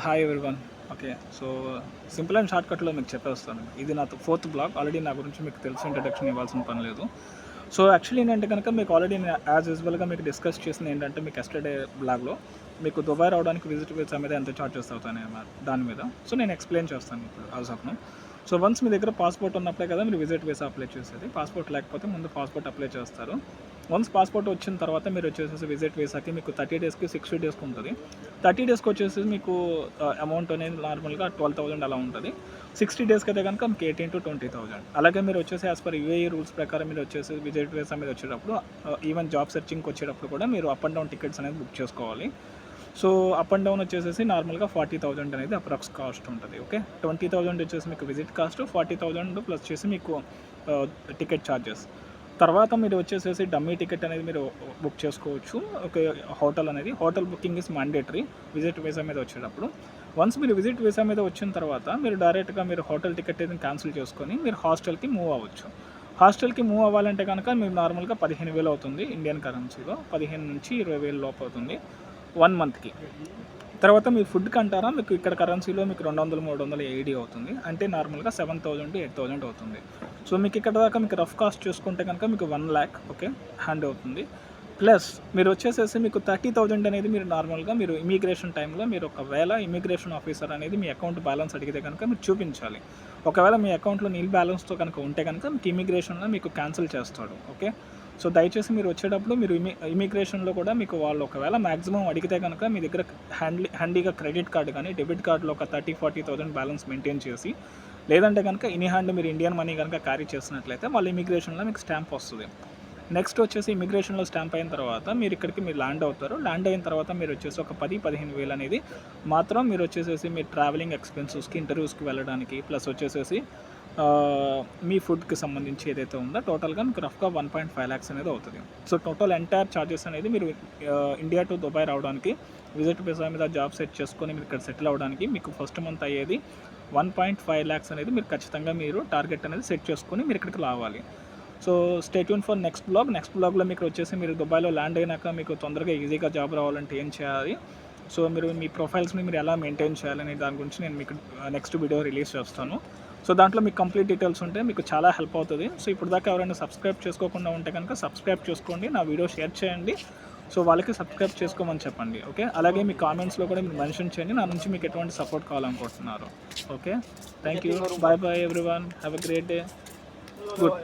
Hi everyone. Okay, so simple and షార్ట్కట్లో మీకు చెప్పేస్తాను. ఇది నా 4th బ్లాగ్. ఆల్రెడీ నా గురించి మీకు తెలిసి ఇంట్రడక్షన్ ఇవ్వాల్సిన పని లేదు. సో యాక్చువల్లీ ఏంటంటే కనుక మీకు ఆల్రెడీ నేను యాజ్ యూజువల్గా మీకు డిస్కస్ చేసింది ఏంటంటే మీకు ఎస్టర్డే బ్లాగ్లో మీకు దుబాయ్ రావడానికి విజిట్ వీసా మీద ఎంత చార్జెస్ అవుతాయి దాని మీద. సో నేను ఎక్స్ప్లెయిన్ చేస్తాను ఇప్పుడు as of now. So once మీ దగ్గర పాస్పోర్ట్ ఉన్నప్పుడే కదా మీరు విజిట్ వీసా అప్లై చేసేది. పాస్పోర్ట్ లేకపోతే ముందు పాస్పోర్ట్ అప్లై చేస్తారు. వన్స్ పాస్పోర్ట్ వచ్చిన తర్వాత మీరు వచ్చేసి విజిట్ వీసాకి మీకు 30 డేస్కి 60 డేస్కి ఉంటుంది. 30 డేస్కి వచ్చేసి మీకు అమౌంట్ అనేది నార్మల్గా 12,000 అలా ఉంటుంది. 60 డేస్కి అయితే కనుక మీకు 18,000 to 20,000. అలాగే మీరు వచ్చేసి యాజ్ పర్ యూఏఈ రూల్స్ ప్రకారం మీరు వచ్చేసి విజిట్ వీసా మీద వచ్చేటప్పుడు ఈవెన్ జాబ్ సెర్చింగ్కి వచ్చేటప్పుడు కూడా మీరు అప్ అండ్ డౌన్ టికెట్స్ అనేది బుక్ చేసుకోవాలి. సో అప్ అండ్ డౌన్ వచ్చేసి నార్మల్గా 40,000 అనేది అప్రాక్స్ కాస్ట్ ఉంటుంది. ఓకే, 20,000 వచ్చేసి మీకు విజిట్ కాస్ట్, 40,000 ప్లస్ చేసి మీకు టికెట్ ఛార్జెస్. తర్వాత మీరు వచ్చేసేసి డమ్మీ టికెట్ అనేది మీరు బుక్ చేసుకోవచ్చు. Okay, hotel booking is mandatory visit visa మీద వచ్చేటప్పుడు. వన్స్ మీరు విజిట్ వీసా మీద వచ్చిన తర్వాత మీరు డైరెక్ట్గా మీరు హోటల్ టికెట్ అనేది క్యాన్సిల్ చేసుకొని మీరు హాస్టల్కి మూవ్ అవ్వచ్చు. హాస్టల్కి మూవ్ అవ్వాలంటే కనుక మీకు నార్మల్గా 15,000 అవుతుంది ఇండియన్ కరెన్సీలో. 15,000 నుంచి 20,000 లోపు అవుతుంది 1 మంత్కి. తర్వాత మీ ఫుడ్కి అంటారా మీకు ఇక్కడ కరెన్సీలో మీకు 200-300 ఏడీ అవుతుంది. అంటే నార్మల్గా 7,000 to 8,000 అవుతుంది. సో మీకు ఇక్కడ దాకా మీకు రఫ్ కాస్ట్ చూసుకుంటే కనుక మీకు 1 lakh ఓకే హ్యాండ్ అవుతుంది. ప్లస్ మీరు వచ్చేసేసి మీకు 30,000 అనేది మీరు నార్మల్గా మీరు ఇమిగ్రేషన్ టైంలో మీరు ఒకవేళ ఇమిగ్రేషన్ ఆఫీసర్ అనేది మీ అకౌంట్ బ్యాలెన్స్ అడిగితే కనుక మీరు చూపించాలి. ఒకవేళ మీ అకౌంట్లో నీల్ బ్యాలెన్స్తో కనుక ఉంటే కనుక మీకు ఇమిగ్రేషన్లో మీకు క్యాన్సిల్ చేస్తాడు. ఓకే, సో దయచేసి మీరు వచ్చేటప్పుడు మీరు ఇమిగ్రేషన్లో కూడా మీకు వాళ్ళు ఒకవేళ మ్యాక్సిమం అడిగితే కనుక మీ దగ్గర హ్యాండీగా క్రెడిట్ కార్డు కానీ డెబిట్ కార్డులో ఒక 30,000-40,000 బ్యాలెన్స్ మెయింటైన్ చేసి, లేదంటే కనుక ఇన్ హ్యాండ్ మీరు ఇండియన్ మనీ కనుక క్యారీ చేసినట్లయితే వాళ్ళ ఇమిగ్రేషన్లో మీకు స్టాంప్ వస్తుంది. నెక్స్ట్ వచ్చేసి ఇమిగ్రేషన్లో స్టాంప్ అయిన తర్వాత మీరు ఇక్కడికి మీరు ల్యాండ్ అవుతారు. ల్యాండ్ అయిన తర్వాత మీరు వచ్చేసి ఒక 10-15,000 అనేది మాత్రం మీరు వచ్చేసేసి మీ ట్రావెలింగ్ ఎక్స్పెన్సెస్కి, ఇంటర్వ్యూస్కి వెళ్ళడానికి, ప్లస్ వచ్చేసేసి మీ ఫుడ్కి సంబంధించి ఏదైతే ఉందో టోటల్గా మీకు రఫ్గా 1.5 lakhs అనేది అవుతుంది. సో టోటల్ ఎంటైర్ ఛార్జెస్ అనేది మీరు ఇండియా టు దుబాయ్ రావడానికి విజిట్ వీసా మీద జాబ్ సెట్ చేసుకొని మీరు ఇక్కడ సెటిల్ అవ్వడానికి మీకు ఫస్ట్ మంత్ అయ్యేది 1.5 lakhs అనేది మీరు ఖచ్చితంగా మీరు టార్గెట్ అనేది సెట్ చేసుకొని మీరు ఇక్కడికి రావాలి. So stay tune for next బ్లాగ్లో మీకు వచ్చేసి మీరు దుబాయ్లో ల్యాండ్ అయినాక మీకు తొందరగా ఈజీగా జాబ్ రావాలంటే ఏం చేయాలి, సో మీరు మీ ప్రొఫైల్స్ని మీరు ఎలా మెయింటైన్ చేయాలనే దాని గురించి నేను మీకు నెక్స్ట్ వీడియో రిలీజ్ చేస్తాను. సో దాంట్లో మీకు కంప్లీట్ డీటెయిల్స్ ఉంటే మీకు చాలా హెల్ప్ అవుతుంది. సో ఇప్పుడు దాకా ఎవరైనా సబ్స్క్రైబ్ చేసుకోకుండా ఉంటే కనుక సబ్స్క్రైబ్ చేసుకోండి, నా వీడియో షేర్ చేయండి. సో వాళ్ళకి సబ్స్క్రైబ్ చేసుకోమని చెప్పండి. ఓకే, అలాగే మీ కామెంట్స్లో కూడా మీరు మెన్షన్ చేయండి నా నుంచి మీకు ఎటువంటి సపోర్ట్ కావాలనుకుంటున్నారు. Okay, thank you, bye everyone, have a great day, good.